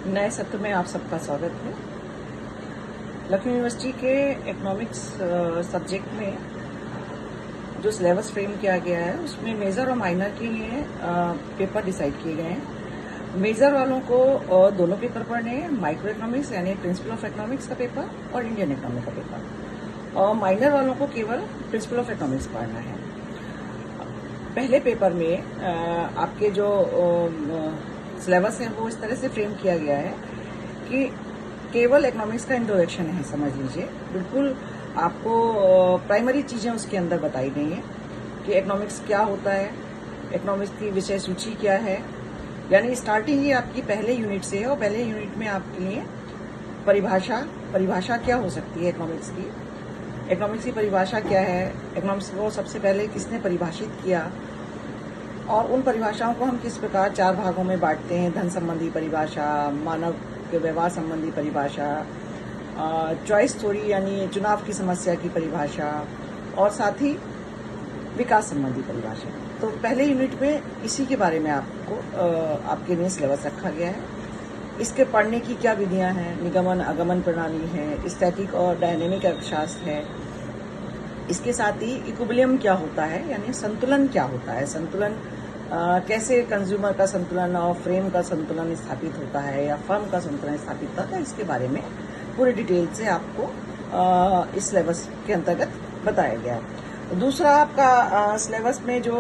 नए सत्र में आप सबका स्वागत है। लखनऊ यूनिवर्सिटी के इकोनॉमिक्स सब्जेक्ट में जो सिलेबस फ्रेम किया गया है उसमें मेजर और माइनर के लिए पेपर डिसाइड किए गए हैं। मेजर वालों को दोनों पेपर पढ़ने हैं, माइक्रो इकोनॉमिक्स यानी प्रिंसिपल ऑफ इकोनॉमिक्स का पेपर और इंडियन इकोनॉमी का पेपर, और माइनर वालों को केवल प्रिंसिपल ऑफ इकोनॉमिक्स पढ़ना है। पहले पेपर में आपके जो सिलेबस है वो इस तरह से फ्रेम किया गया है कि केवल इकोनॉमिक्स का इंट्रोडक्शन है, समझ लीजिए। बिल्कुल आपको प्राइमरी चीजें उसके अंदर बताई गई हैं कि इकोनॉमिक्स क्या होता है, इकोनॉमिक्स की विषय सूची क्या है, यानी स्टार्टिंग ही आपकी पहले यूनिट से है। और पहले यूनिट में आपके लिए परिभाषा क्या हो सकती है इकोनॉमिक्स की परिभाषा क्या है, इकोनॉमिक्स को सबसे पहले किसने परिभाषित किया, और उन परिभाषाओं को हम किस प्रकार 4 भागों में बांटते हैं: धन संबंधी परिभाषा, मानव के व्यवहार संबंधी परिभाषा, चॉइस थ्योरी यानी चुनाव की समस्या की परिभाषा, और साथ ही विकास संबंधी परिभाषा। तो पहले यूनिट में इसी के बारे में आपके लिए सिलेबस रखा गया है। इसके पढ़ने की क्या विधियां हैं: निगमन आगमन प्रणाली है, स्टैटिक और डायनेमिक अर्थशास्त्र है। इसके साथ ही इक्विलिब्रियम क्या होता है, यानी संतुलन क्या होता है, संतुलन कैसे कंज्यूमर का संतुलन और फ्रेम का संतुलन स्थापित होता है या फर्म का संतुलन स्थापित होता है, इसके बारे में पूरी डिटेल से आपको इस सिलेबस के अंतर्गत बताया गया है। दूसरा आपका सिलेबस में जो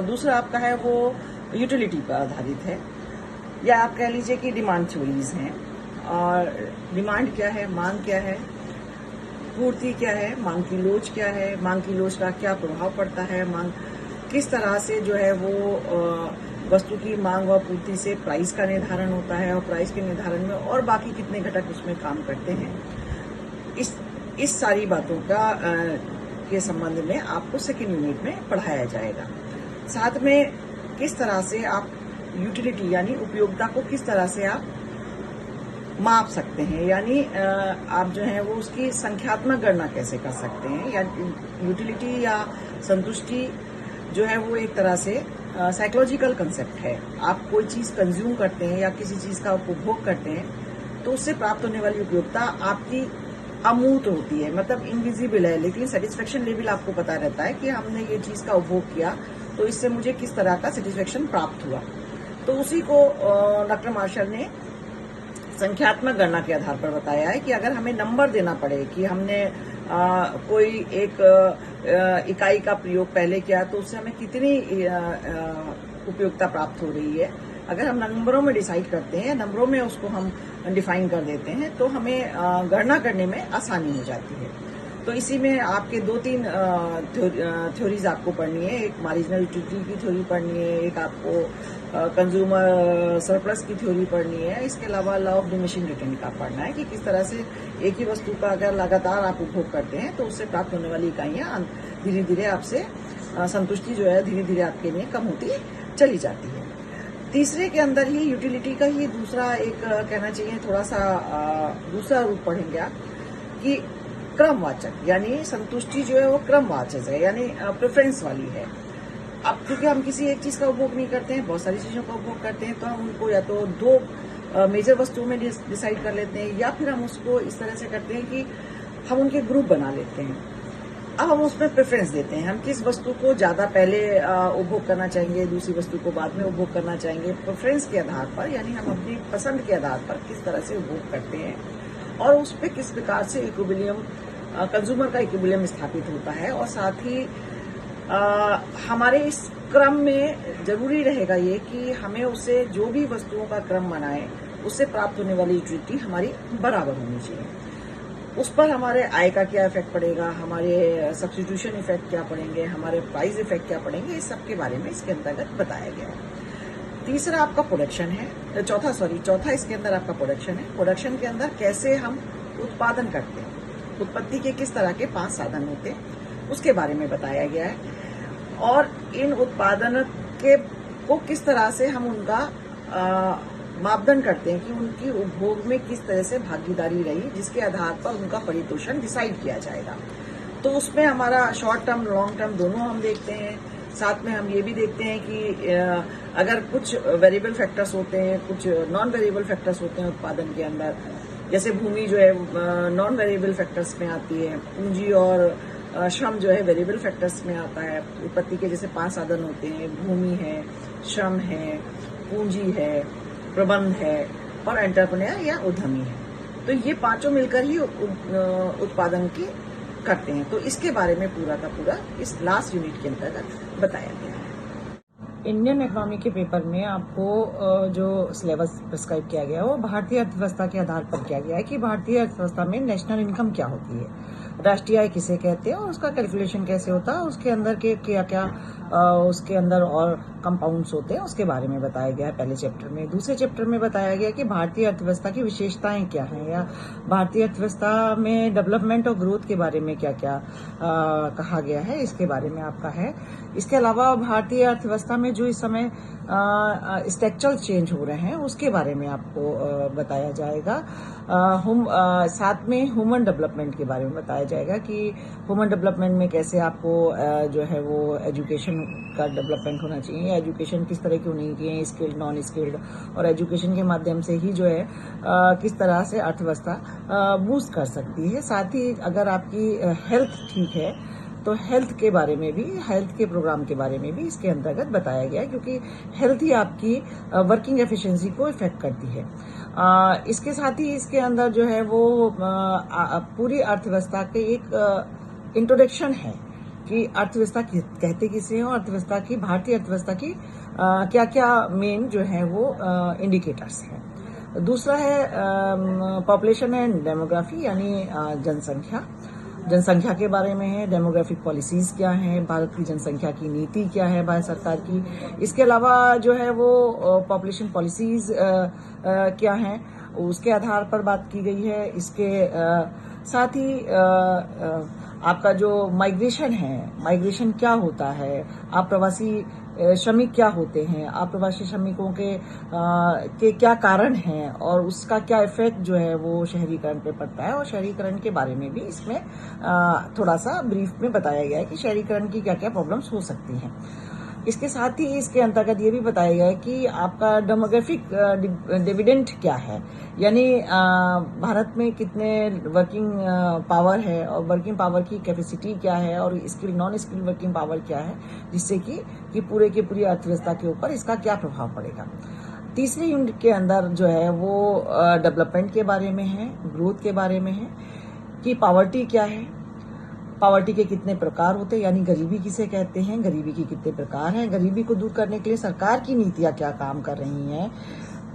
दूसरा आपका है वो यूटिलिटी पर आधारित है, या आप कह लीजिए कि डिमांड थ्योरीज हैं। और डिमांड क्या है, मांग क्या है, पूर्ति क्या है, मांग की लोच क्या है, मांग की लोच का क्या प्रभाव पड़ता है, मांग किस तरह से जो है वो वस्तु की मांग और पूर्ति से प्राइस का निर्धारण होता है, और प्राइस के निर्धारण में और बाकी कितने घटक उसमें काम करते हैं। इस सारी बातों का के संबंध में आपको सेकेंड यूनिट में पढ़ाया जाएगा। साथ में किस तरह से आप यूटिलिटी यानी उपयोगिता को किस तरह से आप माप सकते हैं, यानी आप जो है वो उसकी संख्यात्मक गणना कैसे कर सकते हैं। या यूटिलिटी या संतुष्टि जो है वो एक तरह से साइकोलॉजिकल कंसेप्ट है। आप कोई चीज कंज्यूम करते हैं या किसी चीज का उपभोग करते हैं तो उससे प्राप्त होने वाली उपयोगिता आपकी अमूर्त होती है, मतलब इनविजिबल है, लेकिन सेटिस्फेक्शन लेवल आपको पता रहता है कि हमने ये चीज का उपभोग किया तो इससे मुझे किस तरह का सेटिस्फेक्शन प्राप्त हुआ। तो उसी को डॉक्टर मार्शल ने संख्यात्मक गणना के आधार पर बताया है कि अगर हमें नंबर देना पड़े कि हमने कोई एक इकाई का प्रयोग पहले किया तो उससे हमें कितनी उपयोगिता प्राप्त हो रही है, अगर हम नंबरों में डिसाइड करते हैं, नंबरों में उसको हम डिफाइन कर देते हैं तो हमें गणना करने में आसानी हो जाती है। तो इसी में आपके 2-3 थ्योरीज आपको पढ़नी है। एक मार्जिनल यूटिलिटी की थ्योरी पढ़नी है, एक आपको कंज्यूमर सरप्लस की थ्योरी पढ़नी है। इसके अलावा लॉ ऑफ डिमिनिशिंग रिटर्न का पढ़ना है कि किस तरह से एक ही वस्तु का अगर लगातार आप उपभोग करते हैं तो उससे प्राप्त होने वाली इकाइयां धीरे धीरे आपसे संतुष्टि जो है धीरे धीरे आपके लिए कम होती चली जाती है। तीसरे के अंदर ही यूटिलिटी का ही दूसरा एक कहना चाहिए थोड़ा सा दूसरा रूप पढ़ेंगे आप कि क्रमवाचक, यानी संतुष्टि जो है वो क्रमवाचक है, यानी प्रेफरेंस वाली है। अब क्योंकि हम किसी एक चीज का उपभोग नहीं करते हैं, बहुत सारी चीजों का उपभोग करते हैं, तो हम उनको या तो 2 मेजर वस्तुओं में डिसाइड कर लेते हैं, या फिर हम उसको इस तरह से करते हैं कि हम उनके ग्रुप बना लेते हैं। अब हम उसमें प्रेफरेंस देते हैं, हम किस वस्तु को ज्यादा पहले उपभोग करना चाहेंगे, दूसरी वस्तु को बाद में उपभोग करना चाहेंगे, प्रेफरेंस के आधार पर, यानी हम अपनी पसंद के आधार पर किस तरह से उपभोग करते हैं और उस पर किस प्रकार से इक्विलिब्रियम कंज्यूमर का इक्विलिब्रियम स्थापित होता है। और साथ ही हमारे इस क्रम में जरूरी रहेगा ये कि हमें उससे जो भी वस्तुओं का क्रम बनाए उससे प्राप्त होने वाली यूटिलिटी हमारी बराबर होनी चाहिए। उस पर हमारे आय का क्या इफेक्ट पड़ेगा, हमारे सब्स्टिट्यूशन इफेक्ट क्या पड़ेंगे, हमारे प्राइस इफेक्ट क्या पड़ेंगे, इस सब के बारे में इसके अंतर्गत बताया गया है। तीसरा आपका प्रोडक्शन है, चौथा इसके अंदर आपका प्रोडक्शन है। प्रोडक्शन के अंदर कैसे हम उत्पादन करते हैं, उत्पत्ति के किस तरह के 5 साधन होते हैं उसके बारे में बताया गया है, और इन उत्पादन को किस तरह से हम उनका मापदंड करते हैं कि उनकी उपभोग में किस तरह से भागीदारी रही, जिसके आधार पर उनका परितोषण डिसाइड किया जाएगा। तो उसमें हमारा शॉर्ट टर्म लॉन्ग टर्म दोनों हम देखते हैं, साथ में हम ये भी देखते हैं कि अगर कुछ वेरिएबल फैक्टर्स होते हैं, कुछ नॉन वेरिएबल फैक्टर्स होते हैं उत्पादन के अंदर, जैसे भूमि जो है नॉन वेरिएबल फैक्टर्स में आती है, पूंजी और श्रम जो है वेरिएबल फैक्टर्स में आता है। उत्पत्ति के जैसे 5 साधन होते हैं, भूमि है, श्रम है, पूंजी है, प्रबंध है और एंटरप्रेन्योर या उद्यमी है। तो ये पांचों मिलकर ही उत्पादन की करते हैं। तो इसके बारे में पूरा का पूरा इस लास्ट यूनिट के अंतर्गत बताया गया है। इंडियन इकोनॉमी के पेपर में आपको जो सिलेबस प्रिस्क्राइब किया गया है वो भारतीय अर्थव्यवस्था के आधार पर किया गया है कि भारतीय अर्थव्यवस्था में नेशनल इनकम क्या होती है, राष्ट्रीय आय किसे कहते हैं और उसका कैलकुलेशन कैसे होता है, उसके अंदर के क्या क्या उसके अंदर और कंपाउंड्स होते हैं उसके बारे में बताया गया है पहले चैप्टर में। दूसरे चैप्टर में बताया गया कि भारतीय अर्थव्यवस्था की विशेषताएं क्या हैं या भारतीय अर्थव्यवस्था में डेवलपमेंट और ग्रोथ के बारे में क्या क्या कहा गया है, इसके बारे में आपका है। इसके अलावा भारतीय अर्थव्यवस्था में जो इस समय स्ट्रक्चरल चेंज हो रहे हैं उसके बारे में आपको बताया जाएगा। साथ में ह्यूमन डेवलपमेंट के बारे में बताया जाएगा कि ह्यूमन डेवलपमेंट में कैसे आपको जो है वो एजुकेशन का डेवलपमेंट होना चाहिए, एजुकेशन किस तरह की होनी चाहिए, स्किल्ड नॉन स्किल्ड, और एजुकेशन के माध्यम से ही जो है किस तरह से अर्थव्यवस्था बूस्ट कर सकती है। साथ ही अगर आपकी हेल्थ ठीक है तो हेल्थ के बारे में भी, हेल्थ के प्रोग्राम के बारे में भी इसके अंतर्गत बताया गया है क्योंकि हेल्थ ही आपकी वर्किंग एफिशिएंसी को इफेक्ट करती है। इसके साथ ही इसके अंदर जो है वो पूरी अर्थव्यवस्था के एक इंट्रोडक्शन है कि अर्थव्यवस्था कहते किसे हैं और अर्थव्यवस्था की, भारतीय अर्थव्यवस्था की क्या क्या मेन जो है वो इंडिकेटर्स हैं। दूसरा है पॉपुलेशन एंड डेमोग्राफी यानी जनसंख्या के बारे में है, डेमोग्राफिक पॉलिसीज क्या हैं, भारत की जनसंख्या की नीति क्या है भारत सरकार की। इसके अलावा जो है वो पॉपुलेशन पॉलिसीज क्या हैं उसके आधार पर बात की गई है। इसके साथ ही आपका जो माइग्रेशन है, माइग्रेशन क्या होता है, आप प्रवासी श्रमिक क्या होते हैं, आप प्रवासी श्रमिकों के क्या कारण हैं और उसका क्या इफेक्ट जो है वो शहरीकरण पे पड़ता है, और शहरीकरण के बारे में भी इसमें थोड़ा सा ब्रीफ में बताया गया है कि शहरीकरण की क्या क्या प्रॉब्लम्स हो सकती हैं। इसके साथ ही इसके अंतर्गत ये भी बताया गया है कि आपका डेमोग्राफिक डिविडेंड क्या है, यानी भारत में कितने वर्किंग पावर है और वर्किंग पावर की कैपेसिटी क्या है और skill non skill working power क्या है, जिससे कि पूरे की पूरी अर्थव्यवस्था के ऊपर इसका क्या प्रभाव पड़ेगा। तीसरे यूनिट के अंदर जो है वो डेवलपमेंट के बारे में है, ग्रोथ के बारे में है कि पॉवर्टी क्या है, पॉवर्टी के कितने प्रकार होते हैं, यानी गरीबी किसे कहते हैं, गरीबी के कितने प्रकार हैं, गरीबी को दूर करने के लिए सरकार की नीतियां क्या काम कर रही हैं,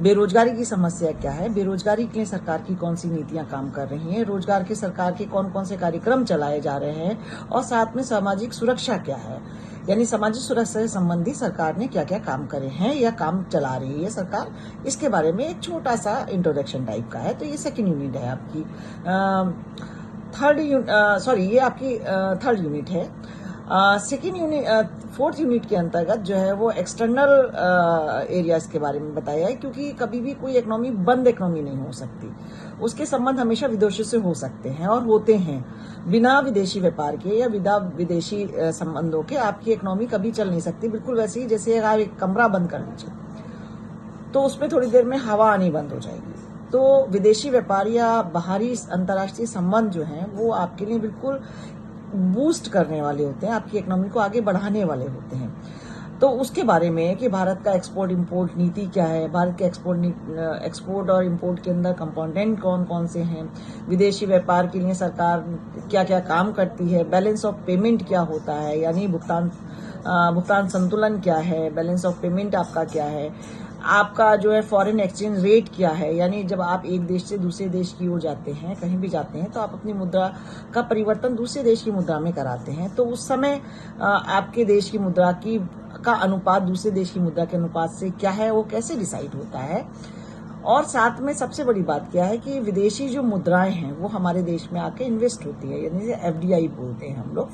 बेरोजगारी की समस्या क्या है, बेरोजगारी के लिए सरकार की कौन सी नीतियां काम कर रही हैं, रोजगार के सरकार के कौन कौन से कार्यक्रम चलाए जा रहे हैं, और साथ में सामाजिक सुरक्षा क्या है, यानी सामाजिक सुरक्षा से संबंधित सरकार ने क्या क्या काम करे हैं या काम चला रही है सरकार, इसके बारे में एक छोटा सा इंट्रोडक्शन टाइप का है। तो ये सेकेंड यूनिट है आपकी। ये आपकी थर्ड यूनिट है। फोर्थ यूनिट के अंतर्गत जो है वो एक्सटर्नल एरियाज के बारे में बताया है, क्योंकि कभी भी कोई इकोनॉमी बंद इकोनॉमी नहीं हो सकती, उसके संबंध हमेशा विदेशों से हो सकते हैं और होते हैं। बिना विदेशी व्यापार के या बिना विदेशी संबंधों के आपकी इकोनॉमी कभी चल नहीं सकती। बिल्कुल वैसे ही जैसे आप एक कमरा बंद कर लीजिए तो उसमें थोड़ी देर में हवा आनी बंद हो जाएगी। तो विदेशी व्यापार या बाहरी अंतर्राष्ट्रीय संबंध जो हैं वो आपके लिए बिल्कुल बूस्ट करने वाले होते हैं, आपकी इकोनॉमी को आगे बढ़ाने वाले होते हैं। तो उसके बारे में कि भारत का एक्सपोर्ट इंपोर्ट नीति क्या है, भारत के एक्सपोर्ट और इंपोर्ट के अंदर कंपोनेंट कौन कौन से हैं, विदेशी व्यापार के लिए सरकार क्या क्या काम करती है, बैलेंस ऑफ पेमेंट क्या होता है, यानी भुगतान संतुलन क्या है, बैलेंस ऑफ पेमेंट आपका क्या है, आपका जो है फॉरेन एक्सचेंज रेट क्या है, यानी जब आप एक देश से दूसरे देश की ओर जाते हैं, कहीं भी जाते हैं, तो आप अपनी मुद्रा का परिवर्तन दूसरे देश की मुद्रा में कराते हैं। तो उस समय आपके देश की मुद्रा का अनुपात दूसरे देश की मुद्रा के अनुपात से क्या है, वो कैसे डिसाइड होता है। और साथ में सबसे बड़ी बात क्या है कि विदेशी जो मुद्राएं हैं वो हमारे देश में आके इन्वेस्ट होती है, यानी FDI बोलते हैं हम लोग,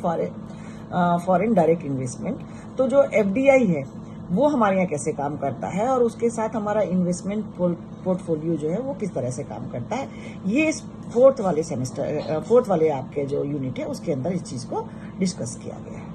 फॉरेन डायरेक्ट इन्वेस्टमेंट। तो जो FDI है वो हमारे यहाँ कैसे काम करता है और उसके साथ हमारा इन्वेस्टमेंट पोर्टफोलियो जो है वो किस तरह से काम करता है, ये इस फोर्थ वाले आपके जो यूनिट है उसके अंदर इस चीज को डिस्कस किया गया है।